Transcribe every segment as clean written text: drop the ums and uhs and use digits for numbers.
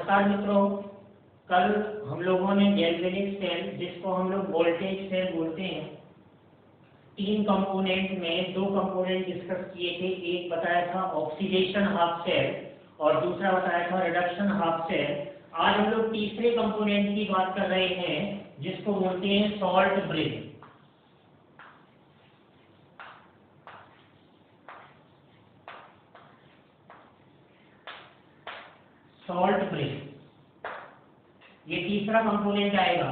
नमस्कार मित्रों, कल हम लोगों ने गैल्वेनिक सेल, जिसको हम लोग वोल्टेज सेल बोलते हैं, 3 कंपोनेंट में 2 कंपोनेंट डिस्कस किए थे। एक बताया था ऑक्सीडेशन हाफ सेल और दूसरा बताया था रिडक्शन हाफ सेल। आज हम लोग तीसरे कंपोनेंट की बात कर रहे हैं, जिसको बोलते हैं सॉल्ट ब्रिज। सॉल्ट ब्रिज ये तीसरा कंपोनेंट आएगा।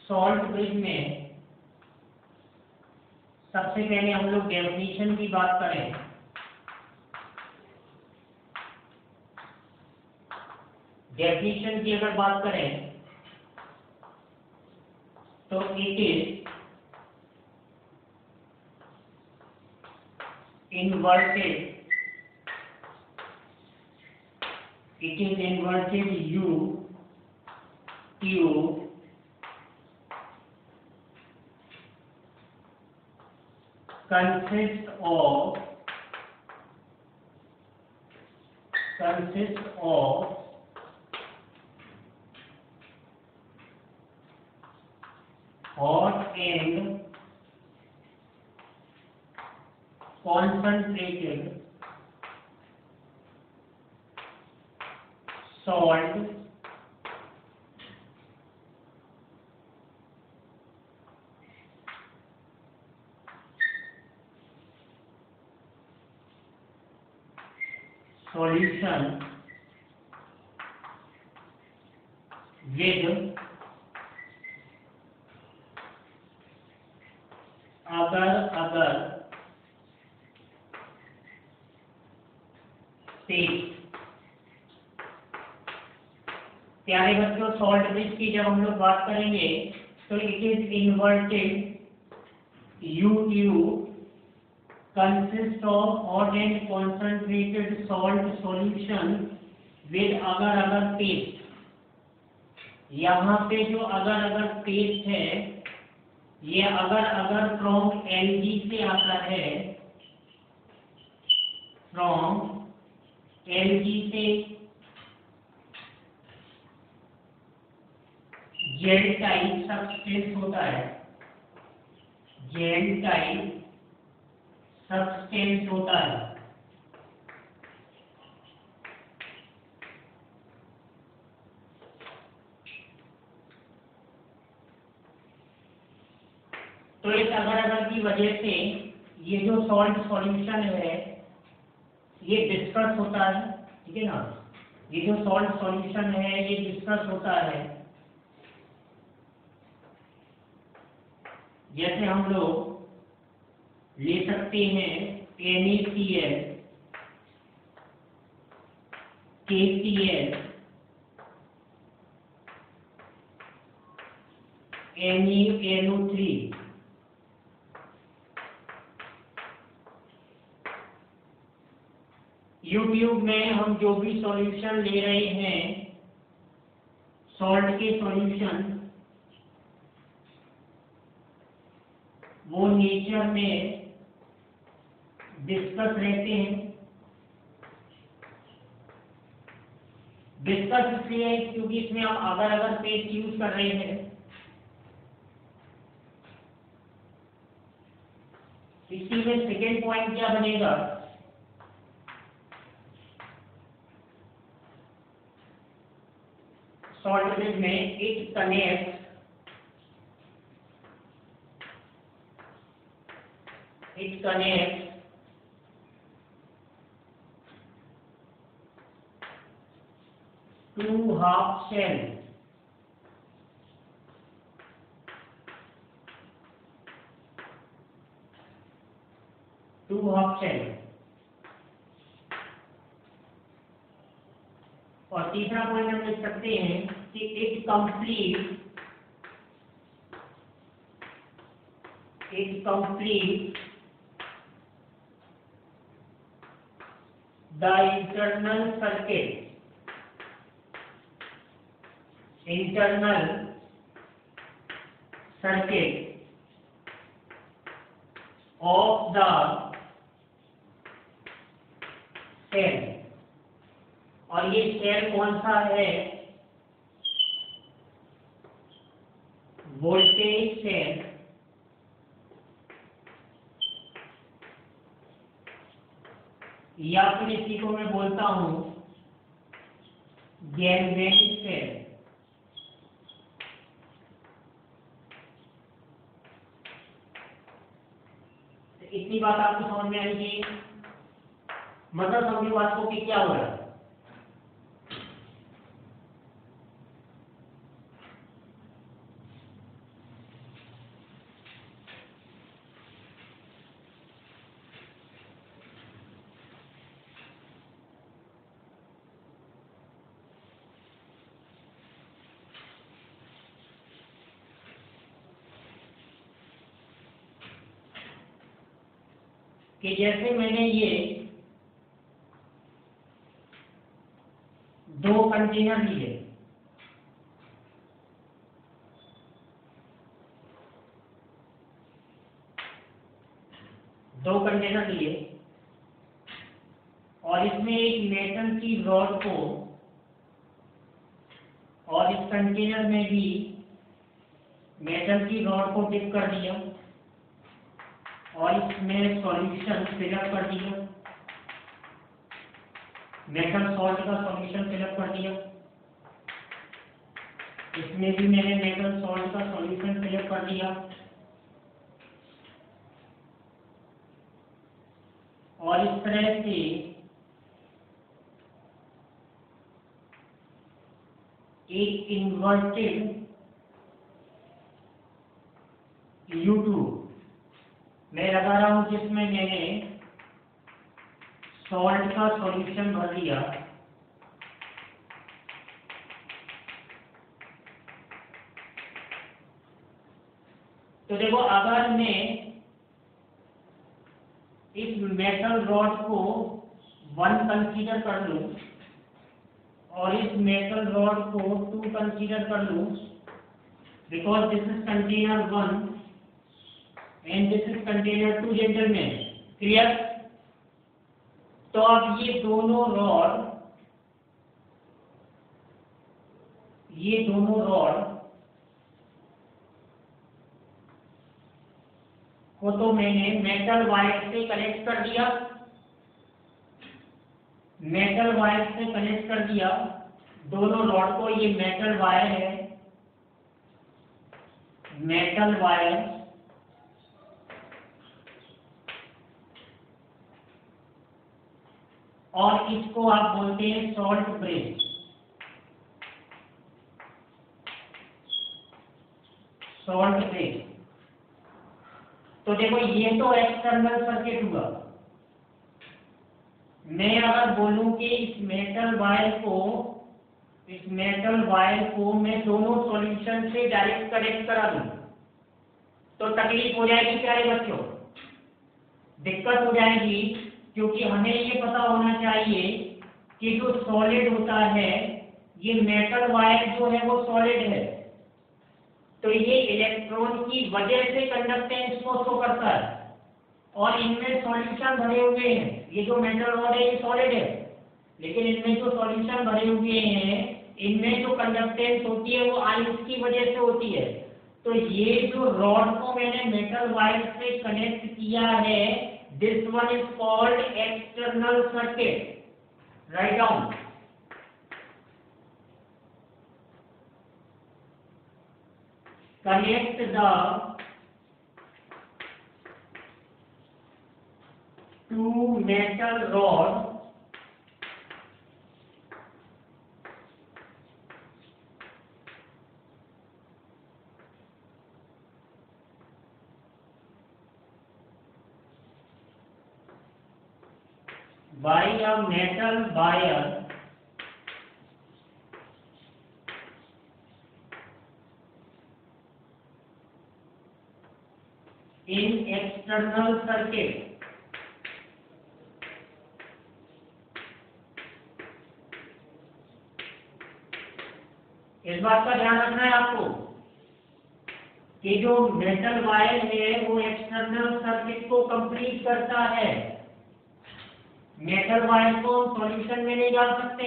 सॉल्ट ब्रिज में सबसे पहले हम लोग डेफिनेशन की बात करें। डेफिनेशन की अगर बात करें तो it is inverted U tube consists of hot and concentrated salt solution with अगर पेस्ट। प्यारे बच्चों, सॉल्ट ब्रिज की जब हम लोग बात करेंगे तो it is inverted you tube consist of hot and concentrated salt solution with अगर पेस्ट। यहाँ पे जो अगर पेस्ट है, ये अगर फ्रॉम एलजी से आता है, फ्रॉम एलजी से जेल टाइप सब्सटेंस होता है, जेल टाइप सब्सटेंस होता है। तो इस अगर की वजह से ये जो सॉल्ट सॉल्यूशन है ये डिस्पर्स होता है, ठीक है ना। ये जो सॉल्ट सॉल्यूशन है ये डिस्पर्स होता है। जैसे हम लोग ले सकते हैं NaCl, KCl, NaNO3, यूट्यूब में हम जो भी सॉल्यूशन ले रहे हैं, सॉल्ट के सॉल्यूशन, वो नेचर में डिस्कस रहते हैं। डिस्कस इसलिए क्योंकि इसमें हम अगर पेस्ट यूज कर रहे हैं। इसी में सेकेंड पॉइंट क्या बनेगा, सॉल्ट ब्रिज में it connect to half cell, और तीसरा पॉइंट हम लिख सकते हैं कि it complete the internal circuit of the cell, और ये सेल कौन सा है? Voltage cell. या फिर इसी को मैं बोलता हूं गैल्वेनिक सेल। इतनी बात आपको समझ में आनी चाहिए। मतलब समझो बात को कि क्या हो रहा है। कि जैसे मैंने ये दो कंटेनर लिए, और इसमें एक मेटल की रॉड को, और इस कंटेनर में भी मेटल की रॉड को डिप कर दिया, और इसमें सॉल्यूशन फिलअप कर दिया, मेटल सॉल्ट का सॉल्यूशन फिलअप कर दिया। इसमें भी मैंने मेटल सॉल्ट का सॉल्यूशन फिलअप कर दिया, और इस तरह से एक इन्वर्टेड U2 मैं लगा रहा हूं, जिसमें मैंने सॉल्ट का सॉल्यूशन भर दिया। तो देखो, अगर मैं इस मेटल रॉड को 1 कंसीडर कर लूं और इस मेटल रॉड को 2 कंसीडर कर लूं, because this is container 1 and this is container 2, gentleman, clear? तो अब ये दोनों रॉड को तो मैंने मेटल वायर से कनेक्ट कर दिया, दोनों रॉड को। ये मेटल वायर है, मेटल वायर, और इसको आप बोलते हैं सॉल्ट ब्रेस। तो देखो, ये तो एक्सटर्नल सर्किट हुआ। मैं अगर बोलूं कि इस मेटल वायर को मैं दोनों सॉल्यूशन से डायरेक्ट कनेक्ट करा दूं, तो तकलीफ हो जाएगी प्यारे बच्चों, दिक्कत हो जाएगी, क्योंकि हमें ये पता होना चाहिए कि जो सॉलिड होता है, ये मेटल वायर जो है वो सॉलिड है, तो ये इलेक्ट्रॉन की वजह से कंडक्टेंस को शो करता है, और इनमें सॉल्यूशन भरे हुए हैं। ये जो मेटल रॉड है ये सॉलिड है, लेकिन इनमें जो सॉल्यूशन भरे हुए हैं, इनमें जो कंडक्टेंस होती है वो आइस की वजह से होती है। तो ये जो रॉड को मैंने मेटल वायर से कनेक्ट किया है, this one is called external circuit. Write down. Connect the two metal rods by a metal wire in external circuit. इस बात का ध्यान रखना है आपको कि जो मेटल वायर है वो एक्सटर्नल सर्किट को कंप्लीट करता है। मेटल वायर को सॉल्यूशन में नहीं डाल सकते,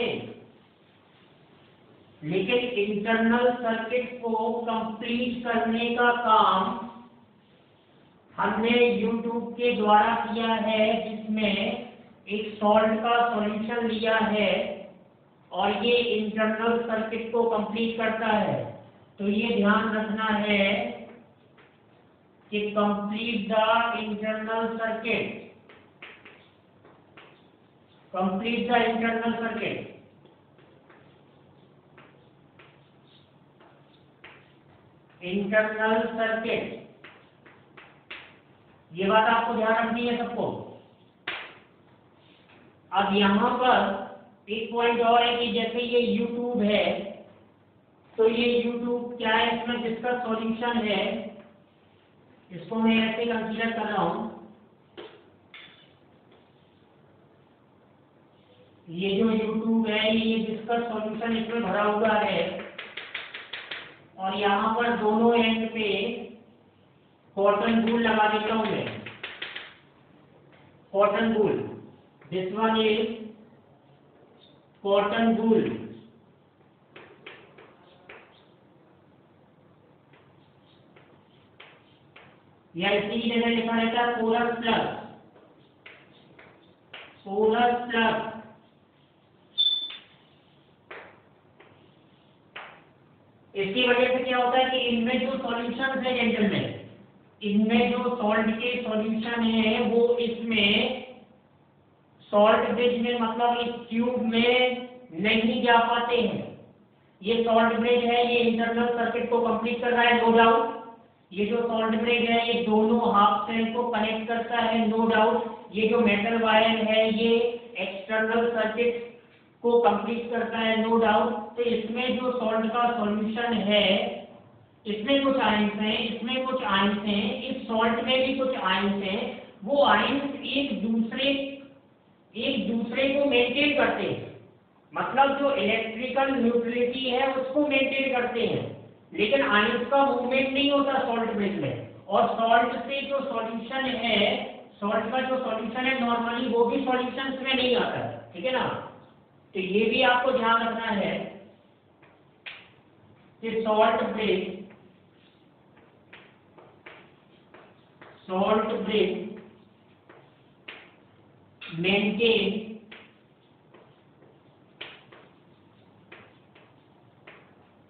लेकिन इंटरनल सर्किट को कंप्लीट करने का काम हमने YouTube के द्वारा किया है, जिसमें एक सॉल्ट का सॉल्यूशन लिया है और ये इंटरनल सर्किट को कंप्लीट करता है। तो ये ध्यान रखना है कि complete the internal circuit, complete the internal circuit. Internal circuit, ये बात आपको ध्यान रखनी है सबको। अब यहाँ पर एक पॉइंट और है कि जैसे ये YouTube है, तो ये YouTube क्या है, इसमें जिसका सॉल्यूशन है, इसको मैं ऐसे कंसीडर कर रहा हूँ, ये जो YouTube है ये जिसका सॉल्यूशन इसमें भरा हुआ है, और यहाँ पर दोनों एंड पे कॉटन वूल लगा देता हूँ मैं, cotton wool. This one is cotton wool, या इसी की जगह लिखा रहता है पोलर प्लस, पोलर प्लस। इसकी वजह से क्या होता है कि इनमें जो सॉल्यूशन है जेंटलमैन, इनमें जो सॉल्ट के सॉल्यूशन है वो इसमें सॉल्ट ब्रिज में, मतलब इस ट्यूब में नहीं जा पाते हैं। ये सॉल्ट ब्रिज है, ये इंटरनल सर्किट को कंप्लीट कर रहा है, नो डाउट। ये जो सॉल्ट ब्रिज है ये दोनों हाफ सेल को कनेक्ट करता है, नो डाउट। ये जो मेटल वायर है ये एक्सटर्नल सर्किट को कंप्लीट करता है, नो डाउट। तो इसमें जो सॉल्ट का सॉल्यूशन है, इसमें कुछ आयंस हैं, इसमें कुछ आयंस हैं, इस सॉल्ट में भी कुछ आयंस हैं। वो आयंस एक दूसरे को मेंटेन करते हैं, मतलब जो इलेक्ट्रिकल न्यूट्रलिटी है उसको मेंटेन करते हैं, लेकिन आयंस का मूवमेंट नहीं होता सॉल्ट ब्रिज में। और सॉल्ट से जो सॉल्यूशन है, सॉल्ट का जो सॉल्यूशन है नॉर्मली वो भी सॉल्यूशन में नहीं आता है, ठीक है ना। तो ये भी आपको ध्यान रखना है कि salt bridge maintain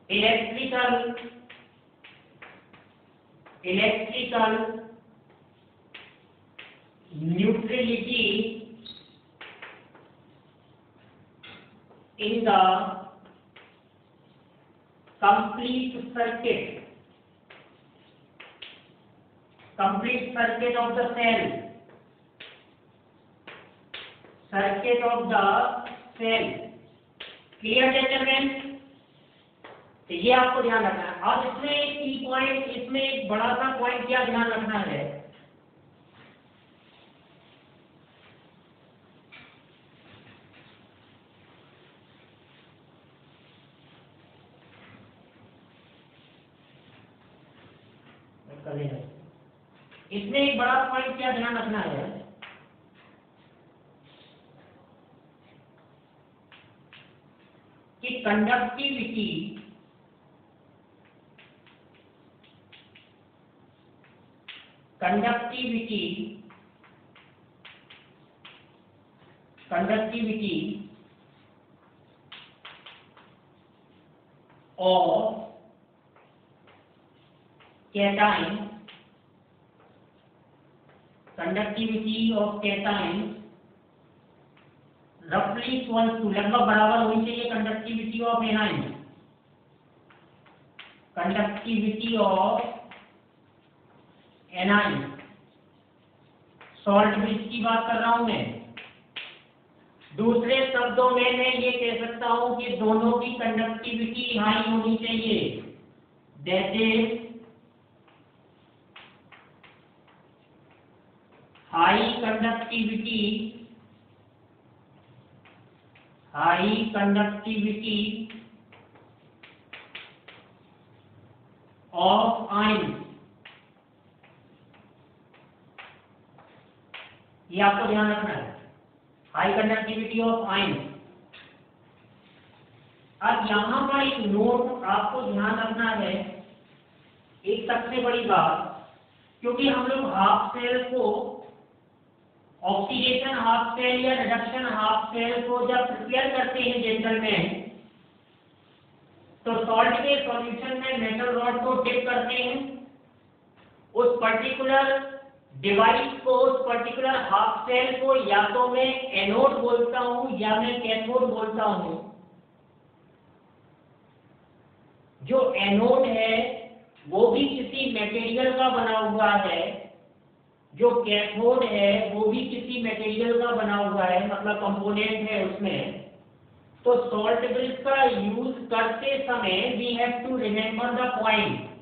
electrical neutrality in the complete circuit of the cell, clear gentlemen। तो ये आपको ध्यान रखना है। अब इसमें एक की पॉइंट, इसमें एक बड़ा सा पॉइंट क्या ध्यान रखना है, इसमें एक बड़ा पॉइंट क्या ध्यान रखना है कि कंडक्टिविटी of cation, रफली इक्वल टू, लगभग बराबर होनी चाहिए conductivity of anion, salt bridge की बात कर रहा हूं मैं। दूसरे शब्दों में मैं ये कह सकता हूं कि दोनों की कंडक्टिविटी हाई होनी चाहिए, that is high conductivity of ion. ये आपको ध्यान रखना है, हाई कंडक्टिविटी ऑफ आयन। अब यहाँ पर एक नोट आपको ध्यान रखना है, एक सबसे बड़ी बात, क्योंकि हम लोग हाफ सेल को ऑक्सीडेशन हाफ सेल या रिडक्शन हाफ सेल को जब प्रिपेयर करते हैं जेंटलमैन, तो सॉल्ट के सॉल्यूशन में मेटल रॉड को डिप करते हैं, उस पर्टिकुलर डिवाइस को, उस पर्टिकुलर हाफ सेल को या तो मैं एनोड बोलता हूं या मैं कैथोड बोलता हूं। जो एनोड है वो भी किसी मटेरियल का बना हुआ है, जो कैथोड है वो भी किसी मटेरियल का बना हुआ है, मतलब कंपोनेंट है उसमें। तो सॉल्ट ब्रिज का यूज करते समय we have to remember the point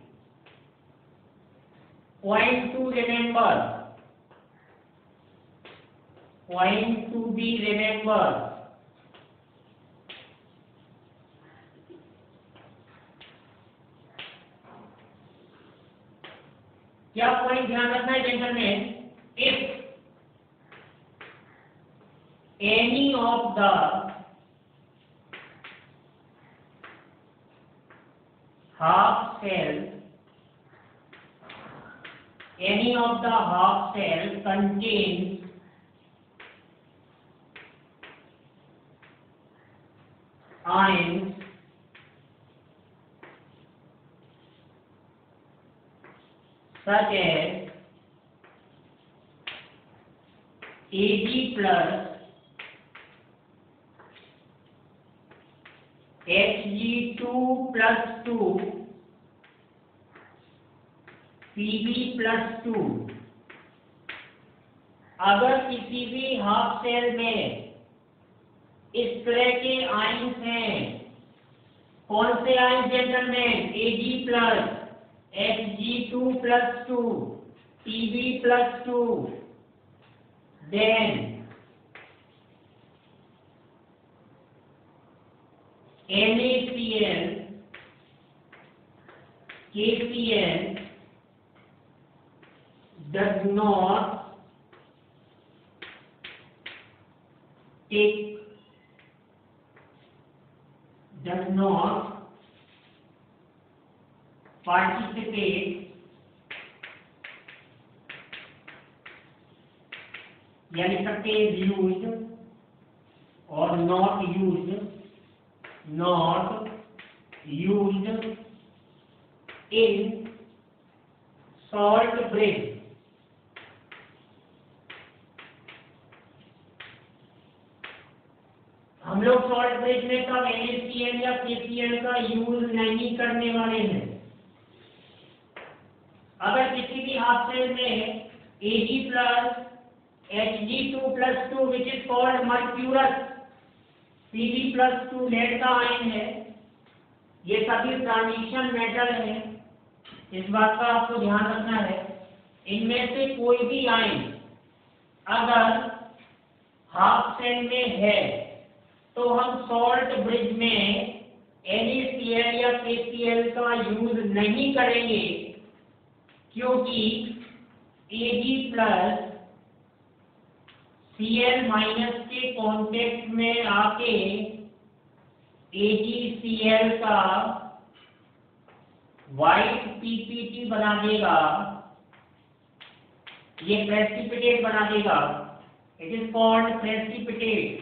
to remember, point to be remembered। क्या पॉइंट ध्यान रखना है gentleman? If any of the half cell contains ions such as Ag plus, Hg2 plus 2, Pb plus 2। अगर किसी भी half cell में इस तरह के आयंस हैं, कौन से ions gentleman? Ag plus, Hg2 plus 2, Pb plus 2, then NaCl, KCl does not participate, या लिख सकते हैं used और not used in salt bridge। हम लोग सॉल्ट ब्रिज में कब NaCl या KCl का यूज नहीं करने वाले हैं। अगर किसी भी हाफ सेल में Ag plus, Hg2 plus 2 which is called mercurous, Pb plus 2 lead का आयन है, ये सभी ट्रांजिशन मेटल है, इस बात का आपको ध्यान रखना है। इनमें से कोई भी आयन अगर हाफ सेल में है तो हम सॉल्ट ब्रिज में NaCl या KCl का यूज नहीं करेंगे, क्योंकि Ag प्लस Cl माइनस के कांटेक्ट में आके AgCl का व्हाइट PPT बना देगा, ये प्रेसिपिटेट बना देगा। It is called precipitate.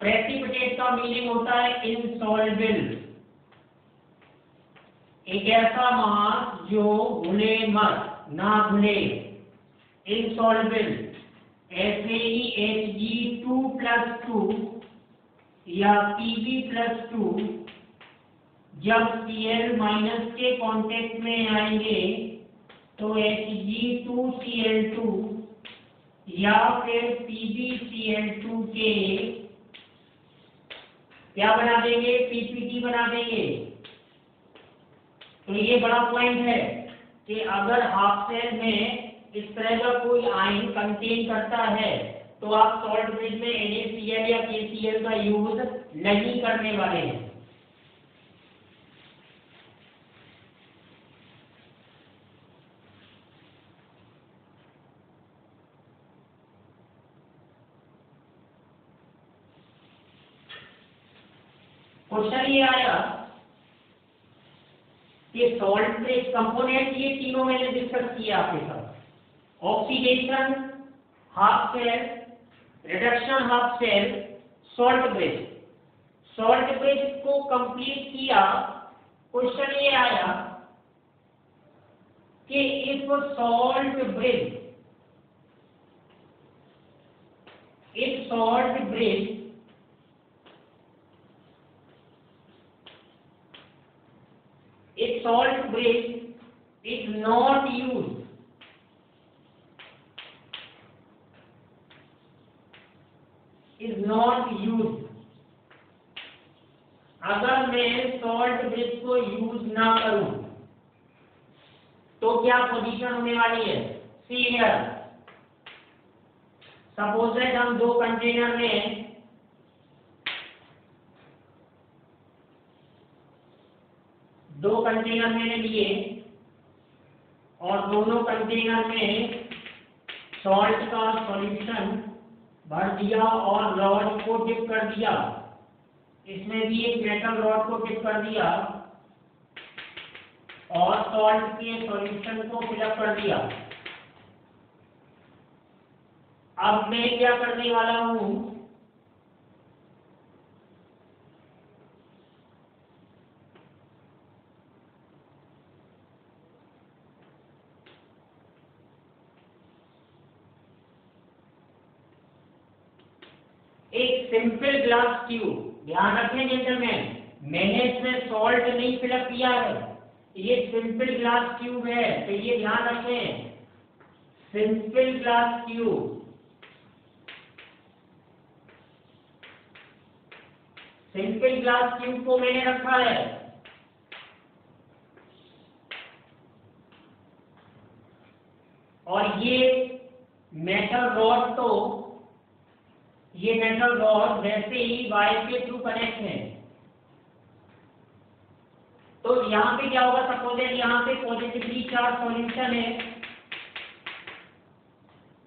Precipitate का मीनिंग होता है इनसॉल्युबल, एक ऐसा मास जो घुले मत, ना घुले, इनसॉल्युबल। ऐसे ही Hg2 plus 2 या Pb plus 2 जब Cl माइनस के कांटेक्ट में आएंगे तो Hg2Cl2 या फिर PbCl2 के क्या बना देंगे? PPT बना देंगे। तो ये बड़ा पॉइंट है कि अगर हाफ सेल में इस तरह का कोई आयन कंटेन करता है तो आप सॉल्ट ब्रिज में NaCl या KCl का यूज नहीं करने वाले हैं। क्वेश्चन ये आया कि सॉल्ट ब्रिज कंपोनेंट ये तीनों मैंने डिस्कस किया आपके साथ, oxidation half cell, reduction half cell, salt bridge. Salt bridge को कंप्लीट किया, क्वेश्चन ये आया कि if salt bridge if salt bridge is not used, अगर मैं सॉल्ट ब्रिज को यूज ना करूं तो क्या पोजीशन होने वाली है? सी हियर, सपोज दैट हम दो कंटेनर मैंने लिए और दोनों कंटेनर में सॉल्ट का सॉल्यूशन भर दिया और रॉड को डिप कर दिया, इसमें भी एक मेटल रॉड को डिप कर दिया और सॉल्ट के सॉल्यूशन को फिलअप कर दिया। अब मैं क्या करने वाला हूं, एक सिंपल ग्लास ट्यूब, ध्यान रखें जेंटलमैन, मैंने इसमें सॉल्ट नहीं फिलअप किया है, ये सिंपल ग्लास ट्यूब है, तो ये ध्यान रखें, simple glass tube. Simple glass tube को मैंने रखा है और ये मेटल रॉड, तो ये मेटल रॉड वैसे ही वायर के थ्रू कनेक्ट है, तो यहाँ पे क्या होगा, सपोज यहाँ पे पॉजिटिवली चार्ज सॉल्यूशन है,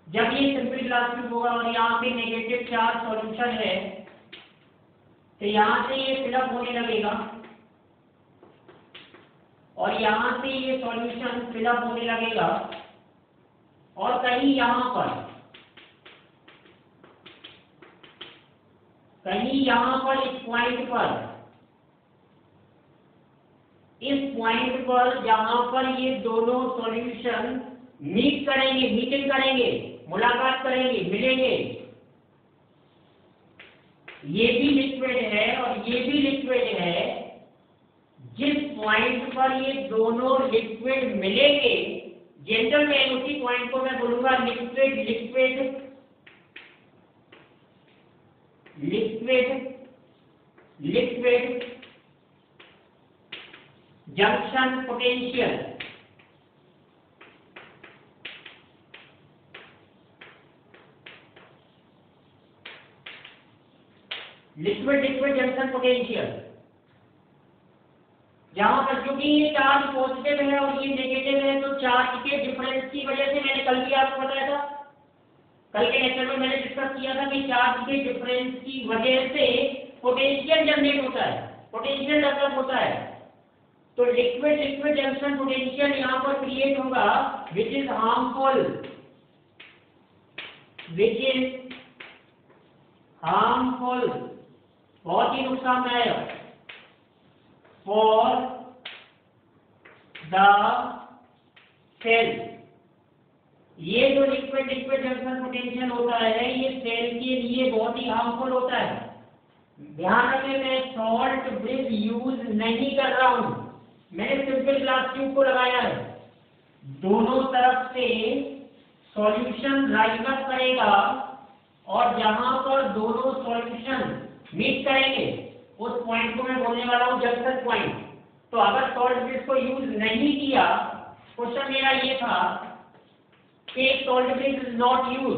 जब ये सिंपल ग्लास ट्यूब होगा और यहाँ पे नेगेटिव चार्ज सॉल्यूशन है, तो यहाँ से ये फिलअप होने लगेगा और यहाँ से ये सॉल्यूशन फिलअप होने लगेगा और कहीं यहाँ पर इस पॉइंट पर जहां पर ये दोनों सॉल्यूशन मीटिंग करेंगे, मुलाकात करेंगे, मिलेंगे, ये भी लिक्विड है और ये भी लिक्विड है, जिस पॉइंट पर ये दोनों लिक्विड मिलेंगे, जेंटलमैन उसी पॉइंट को मैं बोलूंगा liquid junction potential. Liquid junction potential, जहां पर क्योंकि ये चार्ज पॉजिटिव है और ये नेगेटिव है, तो चार्ज के डिफरेंस की वजह से, मैंने कल भी आपको बताया था, कल के लेक्चर में मैंने डिस्कस किया था कि चार्ज के डिफरेंस की वजह से पोटेंशियल जनरेट होता है, पोटेंशियल डेवलप होता है, तो लिक्विड जंक्शन पोटेंशियल यहाँ पर क्रिएट होगा, विच इज हार्मफुल बहुत ही नुकसानदायक फॉर द सेल। ये जो लिक्विड जंक्शन पोटेंशियल होता है, ये सेल के लिए बहुत ही हार्मफुल होता है। ध्यान रखें, मैं सॉल्ट ब्रिज यूज नहीं कर रहा हूं, मैंने सिंपल ग्लास ट्यूब को लगाया है, दोनों तरफ से सॉल्यूशन राइज अप करेगा और जहां पर दोनों सॉल्यूशन मीट करेंगे उस पॉइंट को मैं बोलने वाला हूं जंक्शन पॉइंट। तो अगर सॉल्ट ब्रिज को यूज नहीं किया, क्वेश्चन मेरा ये था कि salt bridge is not use,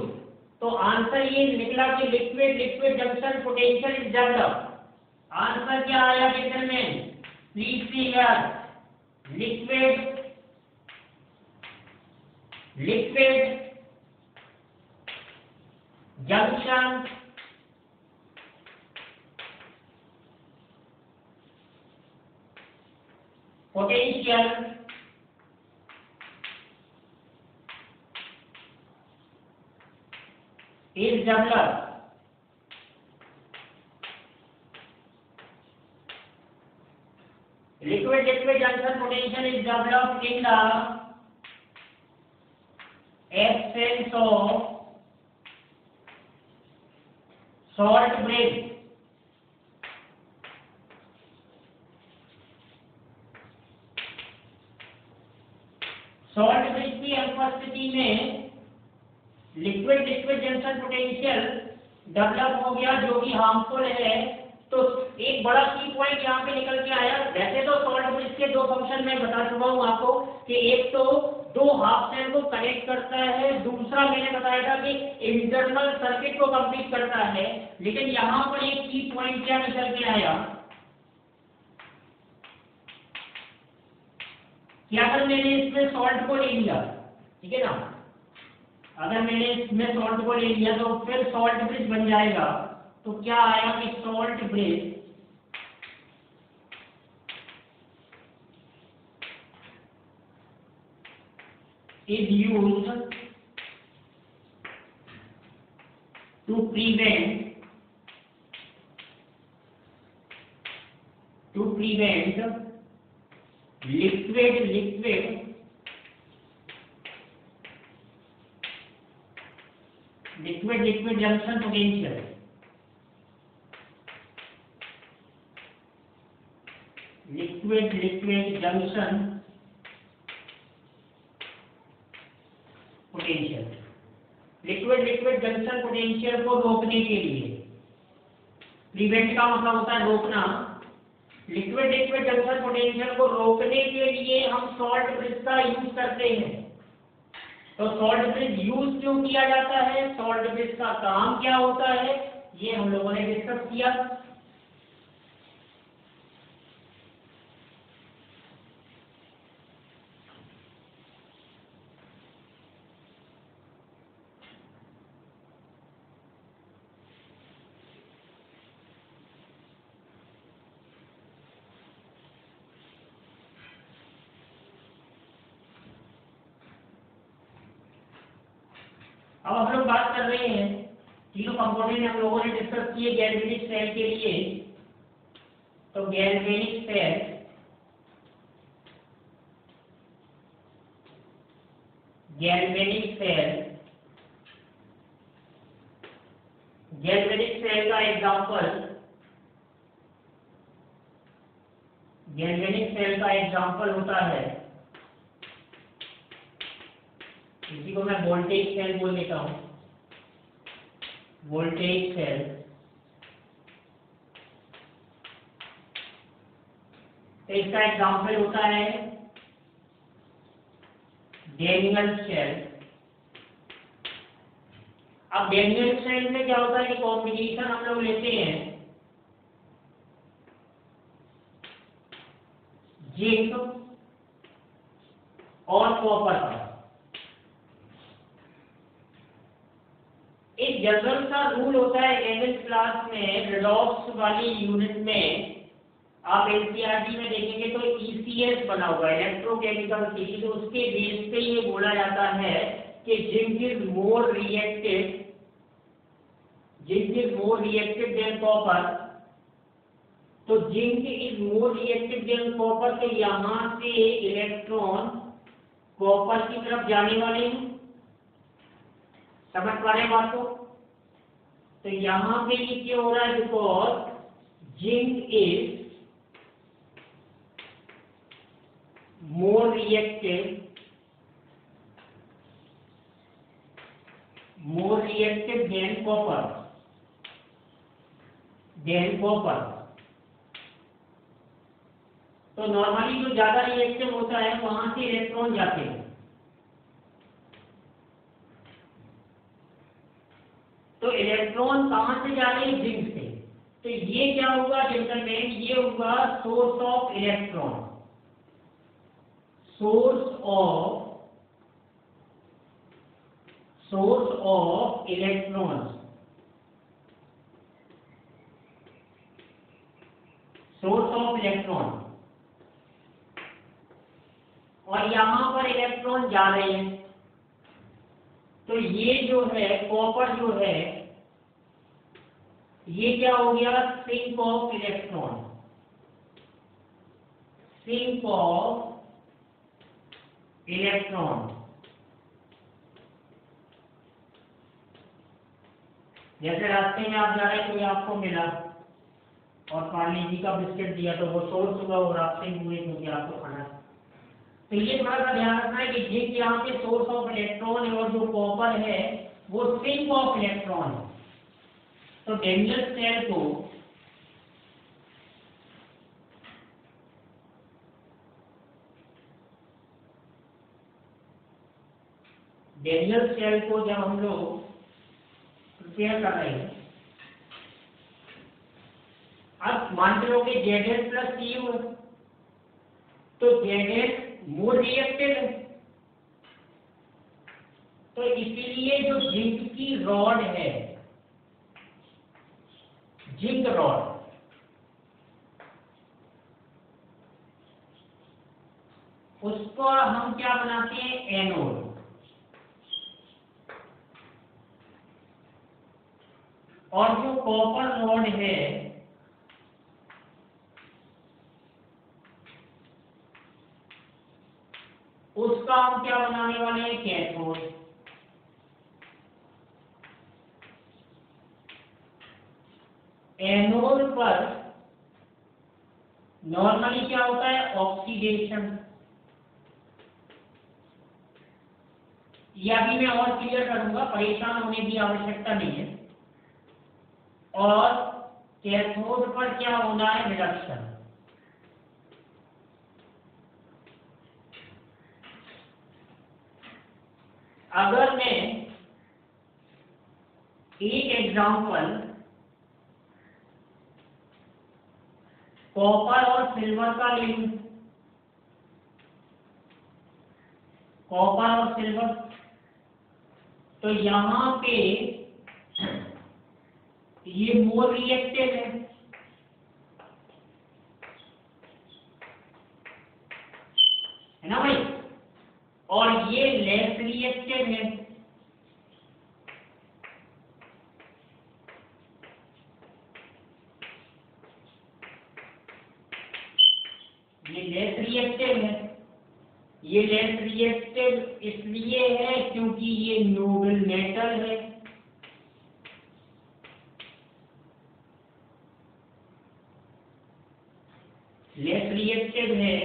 तो आंसर ये निकला कि liquid junction potential is developed. Answer क्या आया gentleman, please see here, liquid junction potential is developed liquid junction potential is developed in the absence of salt bridge. Salt bridge की अनुपस्थिति में liquid junction potential develop हो गया जो कि harmful है। तो एक बड़ा की पॉइंट यहाँ पे निकल के आया। वैसे तो सॉल्ट ब्रिज के दो फंक्शन मैं बता चुका हूँ आपको कि एक तो दो हाफ सेल को कनेक्ट करता है, दूसरा मैंने बताया था कि इंटरनल सर्किट को कंप्लीट करता है। लेकिन यहाँ पर एक की पॉइंट क्या निकल के आया कि अगर मैंने इसमें सॉल्ट को ले लिया, ठीक है ना, अगर मैंने इसमें सॉल्ट को ले लिया तो फिर सॉल्ट ब्रिज बन जाएगा। तो क्या आया कि salt bridge is used to prevent liquid junction potential. Liquid junction potential. Liquid junction potential को रोकने के लिए, प्रिवेंट का मतलब होता है रोकना, लिक्विड जंक्शन पोटेंशियल को रोकने के लिए हम सॉल्ट ब्रिज का यूज करते हैं। तो सॉल्ट ब्रिज यूज क्यों किया जाता है, सॉल्ट ब्रिज का काम क्या होता है, ये हम लोगों ने डिस्कस किया। अब हम लोग बात कर रहे हैं तीनों कंपोनेंट हम लोगों ने डिस्कस किए गैल्वेनिक सेल के लिए। तो गैल्वेनिक सेल का एग्जांपल होता है, इसी को मैं वोल्टेज सेल बोल देता हूं, वोल्टेज सेल। तो इसका एग्जांपल होता है डैनियल सेल। अब डैनियल सेल में क्या होता है कि कॉम्बिनेशन हम लोग लेते हैं जिंक और कॉपर का। एक जनरल सा रूल होता है 11th क्लास में रेडॉक्स वाली यूनिट में, आप एनसीईआरटी में देखेंगे तो ईसीएस बना हुआ है, इलेक्ट्रोकेमिकल सीरीज। तो उसके बेस पे ये बोला जाता है कि zinc is more reactive than copper. तो zinc is more reactive than copper, तो यहां से इलेक्ट्रॉन कॉपर की तरफ जाने वाले हैं, समझ पा रहे हैं बात को। तो यहां पे ये क्या हो रहा है, because zinc is more reactive than copper. तो नॉर्मली जो ज्यादा रिएक्टिव होता है वहां से इलेक्ट्रॉन जाते हैं। तो इलेक्ट्रॉन कहां से जा रहे हैं, जिंक से। तो ये क्या होगा जेंटलमैन, ये होगा source of electron, source of electrons, source of electron. और यहाँ पर इलेक्ट्रॉन जा रहे हैं, तो ये जो है कॉपर जो है ये क्या हो गया, sink of electron, sink of electron. जैसे रास्ते में आप जा रहे कोई आपको मिला और पार्ले जी का बिस्किट दिया तो वो सोर्स हुआ और आप सिंक हुए क्योंकि आपको खाना। तो ये थोड़ा सा ध्यान रखना है कि जिंक यहाँ पे सोर्स ऑफ इलेक्ट्रॉन है और जो कॉपर है वो सिंक ऑफ इलेक्ट्रॉन है। तो डेनियल सेल को जब हम लोग प्रिपेयर कर रहे हैं, अब मान लो कि Zn प्लस Cu, तो Zn मोर रिएक्टेड है, तो इसीलिए जो जिंक की रॉड है, जिंक रॉड, उसको हम क्या बनाते हैं, एनोड। और जो कॉपर रॉड है उसका हम क्या बनाने वाले हैं, कैथोड। एनोड पर नॉर्मली क्या होता है, ऑक्सीडेशन। यह भी मैं और क्लियर करूंगा, परेशान होने की आवश्यकता नहीं है। और कैथोड पर क्या होना है, रिडक्शन। अगर मैं एक एग्जांपल कॉपर और सिल्वर का ले लूं, कॉपर और सिल्वर, तो यहां पे ये मोर रिएक्टिव है ना भाई, और ये लेस रिएक्टिव है। ये लेस रिएक्टिव है। ये लेस रिएक्टिव इसलिए है क्योंकि ये नोबल मेटल है। लेस रिएक्टिव है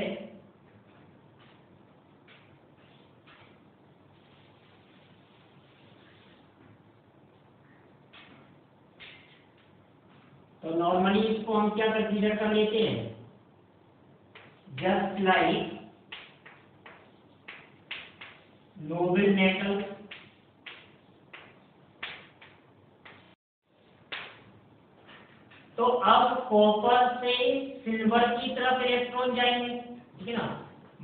तो नॉर्मली इसको हम क्या कंसीडर कर लेते हैं, जस्ट लाइक नोबल मेटल। तो अब कॉपर से सिल्वर की तरफ इलेक्ट्रॉन जाएंगे, ठीक है ना।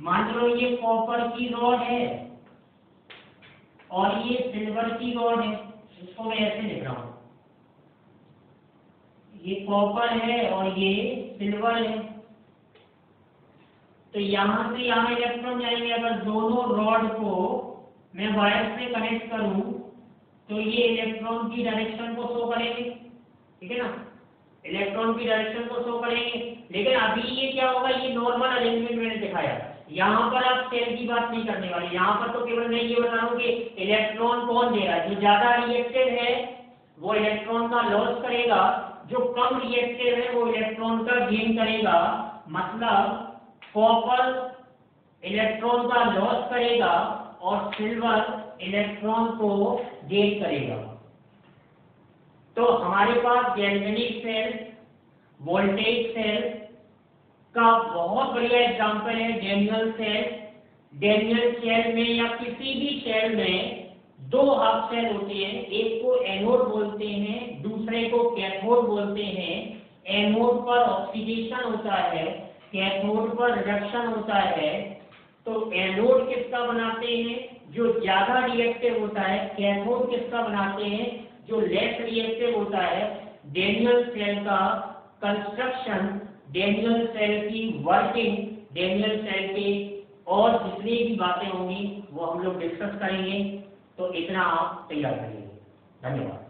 मान लो ये कॉपर की रॉड है और ये सिल्वर की रॉड है, इसको मैं ऐसे लिख रहा हूं, ये कॉपर है और ये सिल्वर है। तो यहां से यहां इलेक्ट्रॉन जाएंगे। अगर दोनों रॉड को मैं वायर से कनेक्ट करूं तो ये इलेक्ट्रॉन की डायरेक्शन को शो करेंगे, ठीक है ना, इलेक्ट्रॉन की डायरेक्शन को शो करेंगे। लेकिन अभी ये क्या होगा, ये नॉर्मल अरेंजमेंट मैंने दिखाया, यहाँ पर आप सेल की बात नहीं करने वाले। यहाँ पर तो केवल मैं ये बता रहा हूँ कि इलेक्ट्रॉन कौन दे रहा है, जो ज्यादा रिएक्टिव है वो इलेक्ट्रॉन का लॉस करेगा, जो कम रिएक्टिव है वो इलेक्ट्रॉन का गेन करेगा। मतलब कॉपर इलेक्ट्रॉन का लॉस करेगा और सिल्वर इलेक्ट्रॉन को गेन करेगा। तो हमारे पास गैल्वेनिक सेल, वोल्टेज सेल का बहुत बढ़िया एग्जांपल है डैनियल सेल। डैनियल सेल में या किसी भी सेल में दो हब सेल होते हैं, एक को एनोड बोलते हैं, दूसरे को कैथोड बोलते हैं। एनोड पर ऑक्सीडेशन होता है, कैथोड पर रिडक्शन होता है। तो एनोड किसका बनाते हैं, जो ज्यादा रिएक्टिव होता है। कैथोड किसका बनाते हैं, जो लेस रिएक्टिव होता है। डैनियल सेल का कंस्ट्रक्शन, डैनियल सेल की वर्किंग, डैनियल सेल के और जितनी भी बातें होंगी वो हम लोग डिस्कस करेंगे, तो इतना आप तैयार करिए। धन्यवाद।